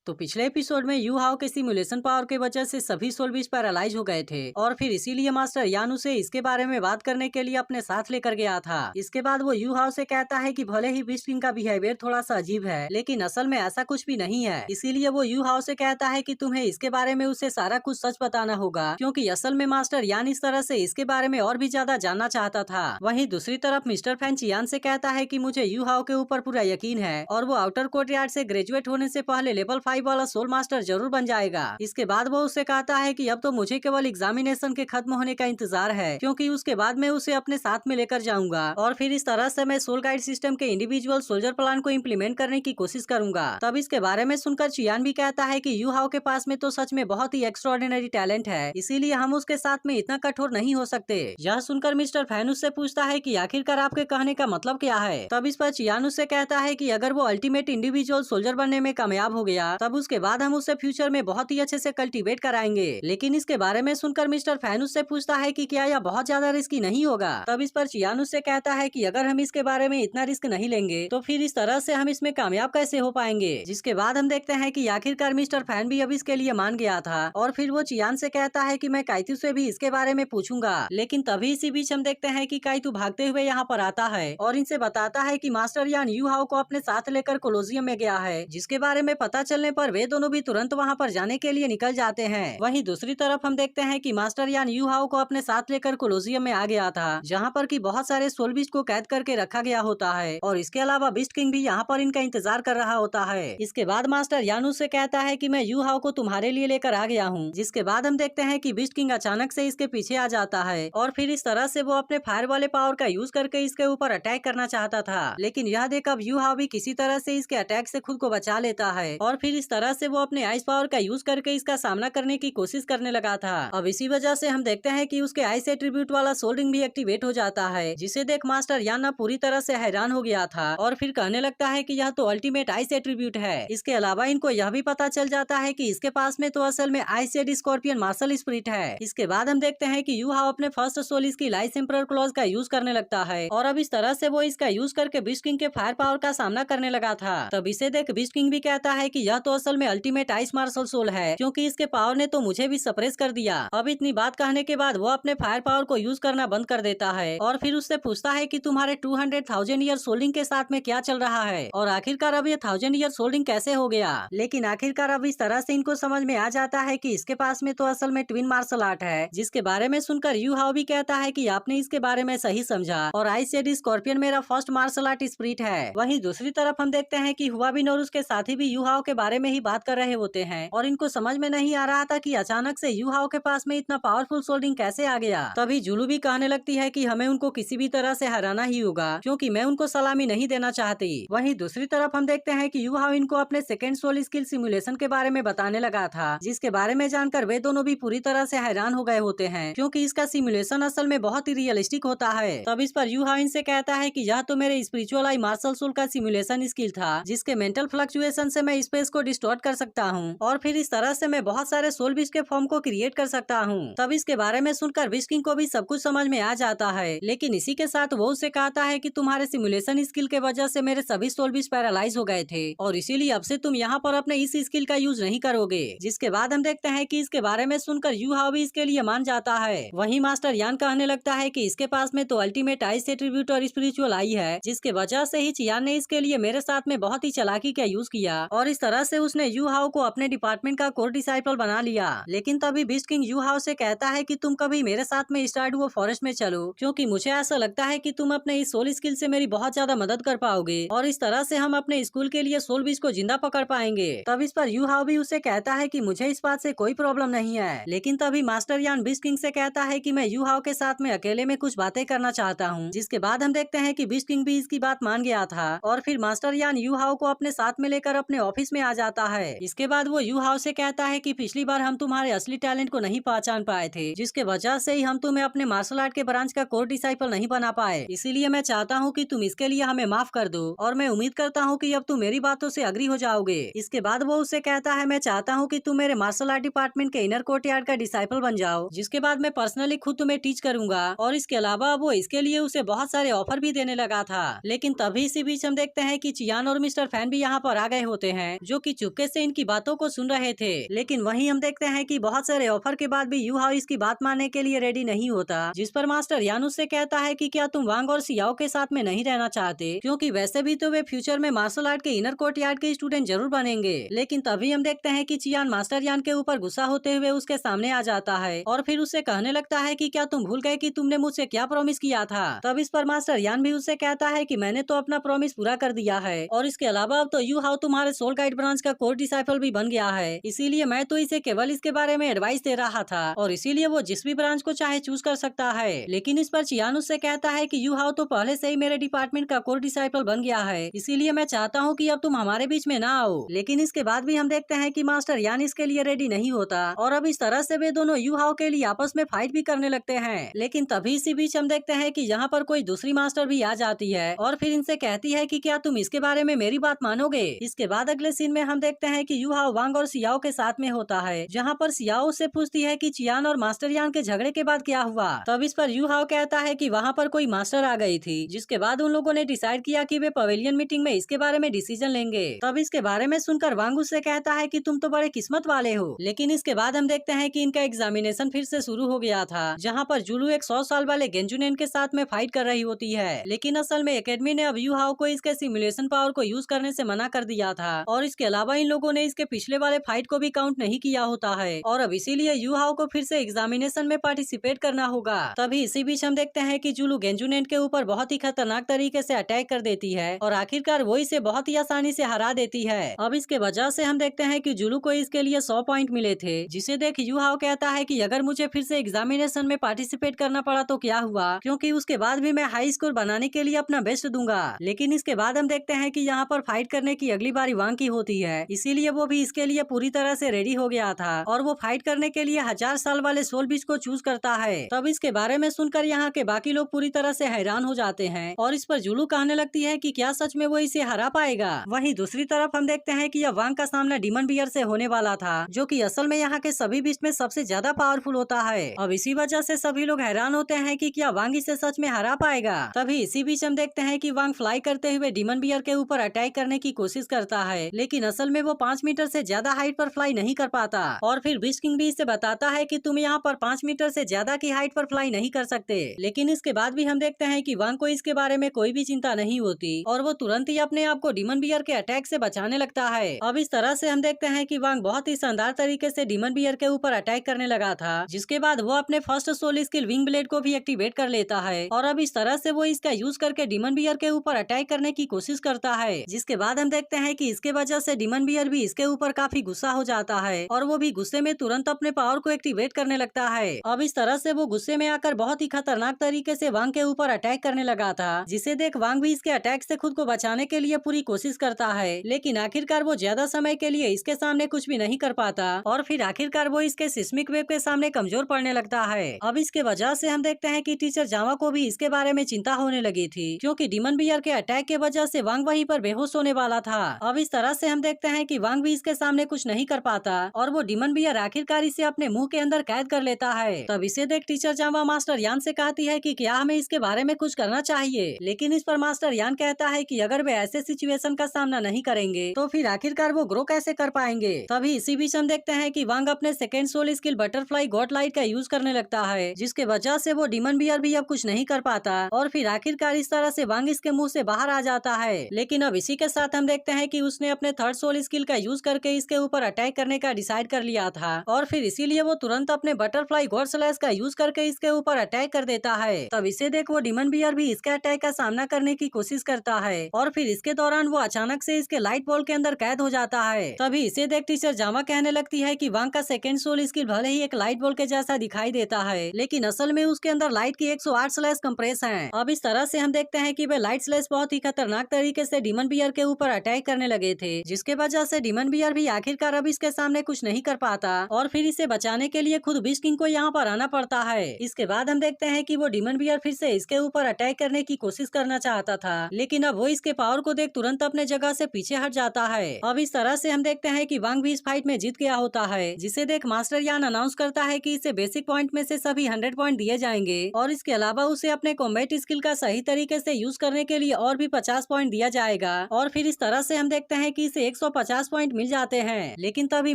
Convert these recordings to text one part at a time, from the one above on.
तो पिछले एपिसोड में यू हाओ के सिमुलेशन पावर की वजह से सभी सोल बीच पैरालाइज हो गए थे और फिर इसीलिए मास्टर यान उसे इसके बारे में बात करने के लिए अपने साथ लेकर गया था। इसके बाद वो यू हाओ से कहता है कि भले ही बीस्ट किंग का बिहेवियर थोड़ा सा अजीब है लेकिन असल में ऐसा कुछ भी नहीं है। इसीलिए वो यू हाओ से कहता है कि तुम्हें इसके बारे में उसे सारा कुछ सच बताना होगा, क्योंकि असल में मास्टर यान इस तरह से इसके बारे में और भी ज्यादा जानना चाहता था। वहीं दूसरी तरफ मिस्टर फैन चियान से कहता है कि मुझे यू हाओ के ऊपर पूरा यकीन है और वो आउटर कोर्टयार्ड से ग्रेजुएट होने से पहले लेवल 5 वाला सोल मास्टर जरूर बन जाएगा। इसके बाद वो उससे कहता है कि अब तो मुझे केवल एग्जामिनेशन के खत्म होने का इंतजार है, क्योंकि उसके बाद मैं उसे अपने साथ में लेकर जाऊंगा और फिर इस तरह से मैं सोल गाइड सिस्टम के इंडिविजुअल सोल्जर प्लान को इम्प्लीमेंट करने की कोशिश करूंगा। तब इसके बारे में सुनकर चियान भी कहता है कि यू हाओ के पास में तो सच में बहुत ही एक्स्ट्राऑर्डिनरी टैलेंट है, इसीलिए हम उसके साथ में इतना कठोर नहीं हो सकते। यह सुनकर मिस्टर फैन उससे पूछता है कि आखिरकार आपके कहने का मतलब क्या है। तब इस पर चियान उससे कहता है कि अगर वो अल्टीमेट इंडिविजुअल सोल्जर बनने में कामयाब हो गया तब उसके बाद हम उसे फ्यूचर में बहुत ही अच्छे से कल्टीवेट कराएंगे। लेकिन इसके बारे में सुनकर मिस्टर फैन उससे पूछता है कि क्या यह बहुत ज्यादा रिस्की नहीं होगा। तब इस पर चियान उससे कहता है कि अगर हम इसके बारे में इतना रिस्क नहीं लेंगे तो फिर इस तरह से हम इसमें कामयाब कैसे हो पाएंगे। जिसके बाद हम देखते हैं कि आखिरकार मिस्टर फैन भी अब इसके लिए मान गया था और फिर वो चियान से कहता है कि मैं काइतू से भी इसके बारे में पूछूंगा। लेकिन तभी इसी बीच हम देखते हैं कि काइतू भागते हुए यहाँ पर आता है और इनसे बताता है कि मास्टर यान यू हाओ को अपने साथ लेकर कोलोजियम में गया है, जिसके बारे में पता चलने पर वे दोनों भी तुरंत वहाँ पर जाने के लिए निकल जाते हैं। वहीं दूसरी तरफ हम देखते हैं कि मास्टर यान यू हाओ को अपने साथ लेकर कोलोजियम में आ गया था, जहाँ पर कि बहुत सारे सोल बीस्ट को कैद करके रखा गया होता है और इसके अलावा बीस्ट किंग भी यहाँ पर इनका इंतजार कर रहा होता है। इसके बाद मास्टर यान उससे कहता है कि मैं यू हाओ को तुम्हारे लिए लेकर आ गया हूँ। जिसके बाद हम देखते हैं कि बीस्ट किंग अचानक से इसके पीछे आ जाता है और फिर इस तरह से वो अपने फायर वाले पावर का यूज करके इसके ऊपर अटैक करना चाहता था, लेकिन यह देख अब यू हाओ भी किसी तरह से इसके अटैक से खुद को बचा लेता है और फिर इस तरह से वो अपने आइस पावर का यूज करके इसका सामना करने की कोशिश करने लगा था। अब इसी वजह से हम देखते हैं कि उसके आइस एट्रीब्यूट वाला सोल रिंग भी एक्टिवेट हो जाता है, जिसे देख मास्टर यान पूरी तरह से हैरान हो गया था और फिर कहने लगता है कि यह तो अल्टीमेट आइस एट्रीब्यूट है। इसके अलावा इनको यह भी पता चल जाता है कि इसके पास में तो असल में ice shade scorpion martial spirit है। इसके बाद हम देखते हैं कि यू हाओ अपने फर्स्ट सोल इसकी लाइस एम्परर क्लॉज का यूज करने लगता है और अब इस तरह से वो इसका यूज करके बीस्ट किंग के फायर पावर का सामना करने लगा था। तब इसे देख बीस्ट किंग भी कहता है कि यह तो असल में अल्टीमेट आइस मार्शल सोल है, क्योंकि इसके पावर ने तो मुझे भी सप्रेस कर दिया। अब इतनी बात कहने के बाद वो अपने फायर पावर को यूज करना बंद कर देता है और फिर उससे पूछता है कि तुम्हारे 200,000 ईयर सोल्डिंग के साथ में क्या चल रहा है और आखिरकार अब ये 1000 ईयर सोल्डिंग कैसे हो गया। लेकिन आखिरकार अब इस तरह से इनको समझ में आ जाता है कि इसके पास में तो असल में ट्विन मार्शल आर्ट है, जिसके बारे में सुनकर यू हाओ भी कहता है कि आपने इसके बारे में सही समझा और आइस शेड स्कॉर्पियन मेरा फर्स्ट मार्शल आर्ट स्पिरिट है। वहीं दूसरी तरफ हम देखते हैं कि हुआ भी और उसके साथी भी यू हाओ के बारे में ही बात कर रहे होते हैं और इनको समझ में नहीं आ रहा था कि अचानक से यू हाओ के पास में इतना पावरफुल सोल्डिंग कैसे आ गया। तभी जुलू भी कहने लगती है कि हमें उनको किसी भी तरह से हराना ही होगा, क्योंकि मैं उनको सलामी नहीं देना चाहती। वहीं दूसरी तरफ हम देखते हैं कि यू हाओ इनको अपने सेकेंड सोल स्किल सिमुलेशन के बारे में बताने लगा था, जिसके बारे में जानकर वे दोनों भी पूरी तरह से हैरान हो गए होते हैं, क्योंकि इसका सिमुलेशन असल में बहुत ही रियलिस्टिक होता है। तब इस पर यू हाओ इनसे कहता है कि यह तो मेरे स्पिरिचुअल आई मार्शल सोल का सिमुलेशन स्किल था, जिसके मेंटल फ्लक्चुएशन से मैं स्पेस को डिस्टॉर्ट कर सकता हूँ और फिर इस तरह से मैं बहुत सारे सोल बीस्ट के फॉर्म को क्रिएट कर सकता हूँ। तब इसके बारे में सुनकर बीस्ट किंग को भी सब कुछ समझ में आ जाता है, लेकिन इसी के साथ वो उससे कहता है कि तुम्हारे सिमुलेशन स्किल के वजह से मेरे सभी सोल बीस्ट पैरालाइज हो गए थे और इसीलिए अब से तुम यहाँ पर अपने इस स्किल का यूज नहीं करोगे। जिसके बाद हम देखते हैं कि इसके बारे में सुनकर यू हाओ भी इसके लिए मान जाता है। वहीं मास्टर यान कहने लगता है कि इसके पास में तो अल्टीमेट आइस एट्रीब्यूट और स्पिरिचुअल आई है, जिसके वजह से ही चियान ने इसके लिए मेरे साथ में बहुत ही चालाकी का यूज किया और इस तरह से उसने यू हाओ को अपने डिपार्टमेंट का कोर डिसाइपल बना लिया। लेकिन तभी बीस्ट किंग यू हाओ से कहता है कि तुम कभी मेरे साथ में स्टारडुओ फॉरेस्ट में चलो, क्योंकि मुझे ऐसा लगता है कि तुम अपने इस सोल स्किल से मेरी बहुत ज्यादा मदद कर पाओगे और इस तरह से हम अपने स्कूल के लिए सोल बीस्ट को जिंदा पकड़ पाएंगे। तब इस पर यू हाओ भी उसे कहता है कि मुझे इस बात से कोई प्रॉब्लम नहीं है। लेकिन तभी मास्टर यान बीस्ट किंग से कहता है कि मैं यू हाओ के साथ में अकेले में कुछ बातें करना चाहता हूँ। जिसके बाद हम देखते हैं कि बीस्ट किंग भी इसकी बात मान गया था और फिर मास्टर यान यू हाओ को अपने साथ में लेकर अपने ऑफिस में आ जाता है। इसके बाद वो यू हाओ से कहता है कि पिछली बार हम तुम्हारे असली टैलेंट को नहीं पहचान पाए थे, जिसके वजह से ही हम तुम्हें अपने मार्शल आर्ट के ब्रांच का कोर डिसाइपल नहीं बना पाए। इसीलिए मैं चाहता हूँ कि तुम इसके लिए हमें माफ कर दो और मैं उम्मीद करता हूँ कि अब तुम मेरी बातों से अग्री हो जाओगे। इसके बाद वो उससे कहता है मैं चाहता हूँ कि तुम मेरे मार्शल आर्ट डिपार्टमेंट के इनर कोर्टयार्ड का डिसाइपल बन जाओ, जिसके बाद मैं पर्सनली खुद तुम्हें टीच करूंगा और इसके अलावा वो इसके लिए उसे बहुत सारे ऑफर भी देने लगा था। लेकिन तभी इसी बीच हम देखते हैं कि चियान और मिस्टर फैन भी यहाँ पर आ गए होते हैं, जो कि चुपके से इनकी बातों को सुन रहे थे। लेकिन वहीं हम देखते हैं कि बहुत सारे ऑफर के बाद भी यू हाओ इसकी बात मानने के लिए रेडी नहीं होता, जिस पर मास्टर यान उससे कहता है कि क्या तुम वांग और सियाओ के साथ में नहीं रहना चाहते, क्योंकि वैसे भी तो वे फ्यूचर में मार्शल आर्ट के इनर कोर्ट यार्ड के स्टूडेंट जरूर बनेंगे। लेकिन तभी हम देखते हैं कि चियान मास्टर यान के ऊपर गुस्सा होते हुए उसके सामने आ जाता है और फिर उससे कहने लगता है कि क्या तुम भूल गए कि तुमने मुझसे क्या प्रॉमिस किया था। तब इस पर मास्टर यान भी उससे कहता है कि मैंने तो अपना प्रॉमिस पूरा कर दिया है और इसके अलावा अब तो यू हाओ तुम्हारे सोल गाइड ब्रांच का कोर डिसाइपल भी बन गया है, इसीलिए मैं तो इसे केवल इसके बारे में एडवाइस दे रहा था और इसीलिए वो जिस भी ब्रांच को चाहे चूज कर सकता है। लेकिन इस पर चियान उससे कहता है कि यू हाओ तो पहले से ही मेरे डिपार्टमेंट का कोर डिसाइपल बन गया है, इसीलिए मैं चाहता हूँ कि अब तुम हमारे बीच में ना आओ। लेकिन इसके बाद भी हम देखते हैं कि मास्टर यान इसके लिए रेडी नहीं होता और अब इस तरह से वे दोनों यू हाओ के लिए आपस में फाइट भी करने लगते हैं। लेकिन तभी इसी बीच हम देखते हैं कि यहाँ पर कोई दूसरी मास्टर भी आ जाती है और फिर इनसे कहती है कि क्या तुम इसके बारे में मेरी बात मानोगे। इसके बाद अगले सीन में हम देखते हैं कि यू हाओ वांग और सियाओ के साथ में होता है, जहाँ पर सियाओ से पूछती है कि चियान और मास्टर यान के झगड़े के बाद क्या हुआ। तब इस पर यू हाओ कहता है कि वहाँ पर कोई मास्टर आ गई थी, जिसके बाद उन लोगों ने डिसाइड किया कि वे पवेलियन मीटिंग में इसके बारे में डिसीजन लेंगे। तब इसके बारे में सुनकर वांग उससे कहता है कि तुम तो बड़े किस्मत वाले हो। लेकिन इसके बाद हम देखते हैं कि इनका एग्जामिनेशन फिर से शुरू हो गया था, जहाँ पर जुलू एक 100 साल वाले गेंजुनेन के साथ में फाइट कर रही होती है। लेकिन असल में एकेडमी ने अब यू हाओ को इसके सिमुलेशन पावर को यूज करने से मना कर दिया था और इसके अलावा इन लोगों ने इसके पिछले वाले फाइट को भी काउंट नहीं किया होता है और अब इसीलिए यू हाओ को फिर से एग्जामिनेशन में पार्टिसिपेट करना होगा। तभी इसी बीच हम देखते हैं कि जुलू गेंजुनेन के ऊपर बहुत ही खतरनाक तरीके से अटैक कर देती है और आखिरकार वो इसे बहुत ही आसानी से हरा देती है। अब इसके वजह से हम देखते हैं कि जुलू को इसके लिए 100 पॉइंट मिले थे, जिसे देख यू हाओ कहता है कि अगर मुझे फिर से एग्जामिनेशन में पार्टिसिपेट करना पड़ा तो क्या हुआ, क्योंकि उसके बाद भी मैं हाई स्कोर बनाने के लिए अपना बेस्ट दूंगा। लेकिन इसके बाद हम देखते हैं कि यहाँ पर फाइट करने की अगली बारी वांग की होती है, इसीलिए वो भी इसके लिए पूरी तरह से रेडी हो गया था और वो फाइट करने के लिए 1000 साल वाले सोल बीच को चूज करता है। तब इसके बारे में सुनकर यहाँ के बाकी लोग पूरी तरह से हैरान हो जाते हैं और इस पर जुलू कहने लगती है कि क्या सच में वो इसे हरा पाएगा। वहीं दूसरी तरफ हम देखते हैं कि यह वांग का सामना डीमन बियर से होने वाला था, जो कि असल में यहाँ के सभी बीच में सबसे ज्यादा पावरफुल होता है। अब इसी वजह से सभी लोग हैरान होते हैं कि क्या वांग इसे सच में हरा पाएगा। तभी इसी बीच हम देखते हैं कि वांग फ्लाई करते हुए डीमन बियर के ऊपर अटैक करने की कोशिश करता है, लेकिन असल में वो 5 मीटर से ज्यादा हाइट पर फ्लाई नहीं कर पाता और फिर बीस्ट किंग भी इसे बताता है कि तुम यहाँ पर 5 मीटर से ज्यादा की हाइट पर फ्लाई नहीं कर सकते। लेकिन इसके बाद भी हम देखते हैं कि वांग को इसके बारे में कोई भी चिंता नहीं होती और वो तुरंत ही अपने आप को डीमन बियर के अटैक से बचाने लगता है। अब इस तरह से हम देखते हैं कि वांग बहुत ही शानदार तरीके से डीमन बियर के ऊपर अटैक करने लगा था, जिसके बाद वो अपने first soul skill wing blade को भी एक्टिवेट कर लेता है और अब इस तरह से वो इसका यूज करके डीमन बियर के ऊपर अटैक करने की कोशिश करता है, जिसके बाद हम देखते हैं कि इसके वजह से डीमन बियर भी इसके ऊपर काफी गुस्सा हो जाता है और वो भी गुस्से में तुरंत अपने पावर को एक्टिवेट करने लगता है। अब इस तरह से वो गुस्से में आकर बहुत ही खतरनाक तरीके से वांग के ऊपर अटैक करने लगा था, जिसे देख वांग भी इसके अटैक से खुद को बचाने के लिए पूरी कोशिश करता है, लेकिन आखिरकार वो ज्यादा समय के लिए इसके सामने कुछ भी नहीं कर पाता और फिर आखिरकार वो इसके सिस्मिक वेव के सामने कमजोर पड़ने लगता है। अब इसके वजह से हम देखते हैं कि टीचर जावा को भी इसके बारे में चिंता होने लगी थी, क्योंकि डीमन बियर के अटैक के वजह से वांग वहीं पर बेहोश होने वाला था। अब इस तरह से हम देखते हैं कि वांग भी इसके सामने कुछ नहीं कर पाता और वो डीमन बियर आखिरकार इसे अपने मुंह के अंदर कैद कर लेता है। तब इसे देख टीचर जावा मास्टर यान से कहती है कि क्या हमें इसके बारे में कुछ करना चाहिए, लेकिन इस पर मास्टर यान कहता है कि अगर वे ऐसे सिचुएशन का सामना नहीं करेंगे तो फिर आखिरकार वो ग्रो कैसे कर पाएंगे। तभी इसी बीच हम देखते हैं कि वांग अपने second soul skill butterfly god light का यूज करने लगता है, जिसके वजह से वो डीमन बियर भी अब कुछ नहीं कर पाता और फिर आखिरकार इस तरह से वांग इसके मुंह से बाहर आ जाता है। लेकिन अब इसी के साथ हम देखते हैं कि उसने अपने थर्ड सोल स्किल का यूज करके इसके ऊपर अटैक करने का डिसाइड कर लिया था और फिर इसीलिए वो तुरंत अपने बटरफ्लाई गॉड स्लैश का यूज करके इसके ऊपर अटैक कर देता है। तब इसे देख वो डीमन बियर भी इसके अटैक का सामना करने की कोशिश करता है और फिर इसके दौरान वो अचानक से इसके लाइट बॉल के अंदर कैद हो जाता है। तभी इसे देख टीचर जामा कहने लगती है कि वांग का सेकेंड सोल स्किल भले ही एक लाइट बॉल के जैसा दिखाई देता है, लेकिन असल में उसके अंदर लाइट की 108 स्लैश कंप्रेस है। अब इस तरह से हम देखते हैं कि वे लाइट स्लैश बहुत ही खतरनाक तरीके से डीमन बियर के ऊपर अटैक करने लगे थे, जिसके वजह से डीमन बियर भी आखिरकार अब इसके सामने कुछ नहीं कर पाता और फिर इसे बचाने के लिए खुद बीस्ट किंग को यहाँ पर आना पड़ता है। इसके बाद हम देखते हैं कि वो डीमन बियर फिर से इसके ऊपर अटैक करने की कोशिश करना चाहता था, लेकिन अब वो इसके पावर को देख तुरंत अपने जगह से पीछे हट जाता है। अब इस तरह से हम देखते हैं कि वांग भी इस फाइट में जीत गया होता है, जिसे देख मास्टर यान अनाउंस करता है कि इसे बेसिक पॉइंट में से सभी 100 पॉइंट दिए जाएंगे और इसके अलावा उसे अपने कॉम्बैट स्किल का सही तरीके से यूज करने के लिए और भी 50 पॉइंट दिया जाएगा और फिर इस तरह से हम देखते हैं कि इसे 150 पॉइंट मिल जाते हैं। लेकिन तभी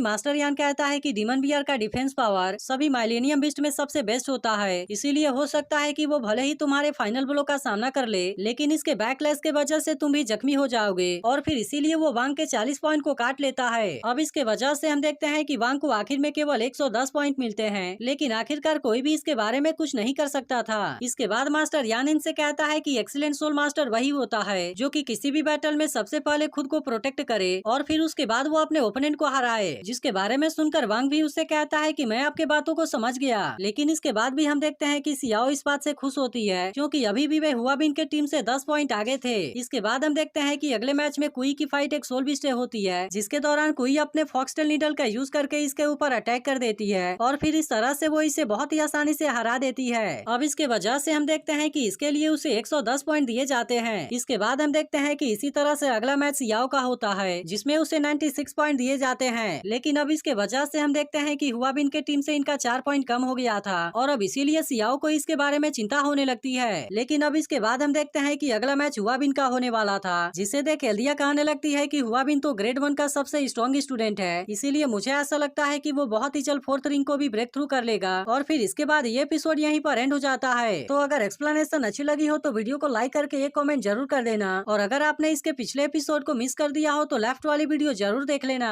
मास्टर यान कहता है कि डीमन बियर का डिफेंस पावर सभी माइलेनियम बिस्ट में सबसे बेस्ट होता है, इसीलिए हो सकता है कि वो भले ही तुम्हारे फाइनल ब्लो का सामना कर ले, लेकिन इसके बैकलैश के वजह से तुम भी जख्मी हो जाओगे। और फिर इसीलिए वो वांग के 40 पॉइंट को काट लेता है। अब इसके वजह से हम देखते हैं कि वांग को आखिर में केवल 110 पॉइंट मिलते हैं, लेकिन आखिरकार कोई भी इसके बारे में कुछ नहीं कर सकता था। इसके बाद मास्टर यान इनसे कहता है कि एक्सीलेंट सोल मास्टर वही होता है जो कि किसी भी बैटल में सबसे पहले खुद को प्रोटेक्ट करे और फिर उसके बाद वो अपने ओपोनेंट को हराए। जिसके बारे में सुनकर वांग भी उससे कहता है कि मैं आपके बातों को समझ गया। लेकिन इसके बाद भी हम देखते हैं कि सियाओ इस बात से खुश होती है क्योंकि अभी भी वे हुआबिन के टीम से 10 पॉइंट आगे थे। इसके बाद हम देखते हैं कि अगले मैच में कुई की फाइट एक सोल बिस्ट से होती है, जिसके दौरान कुई अपने फॉक्सटेल नीडल का यूज करके इसके ऊपर अटैक कर देती है और फिर इस तरह से वो इसे बहुत ही आसानी से हरा देती है। अब इसके वजह से हम देखते हैं कि इसके लिए उसे 110 पॉइंट दिए जाते हैं। इसके बाद हम देखते हैं कि इसी तरह से अगला मैच सियाओ का होता है जिसमें उसे 96 पॉइंट दिए जाते हैं। लेकिन अब इसके वजह से हम देखते हैं कि हुआबिन के टीम से इनका 4 पॉइंट कम हो गया था और अब इसीलिए सियाओ को इसके बारे में चिंता होने लगती है। लेकिन अब इसके बाद हम देखते हैं कि अगला मैच हुआबिन का होने वाला था, जिसे देख एल्दिया कहने लगती है कि हुआबिन तो ग्रेड 1 का सबसे स्ट्रॉन्ग स्टूडेंट है, इसीलिए मुझे ऐसा लगता है कि वो बहुत ही जल्द 4th रिंग को भी ब्रेक थ्रू कर लेगा। और फिर इसके बाद ये एपिसोड यहीं पर एंड हो जाता है। तो अगर एक्सप्लेनेशन अच्छी लगी हो तो वीडियो को लाइक करके एक कमेंट जरूर कर देना, और अगर आपने इसके पिछले एपिसोड को मिस कर दिया हो तो लेफ्ट वाली वीडियो जरूर देख लेना।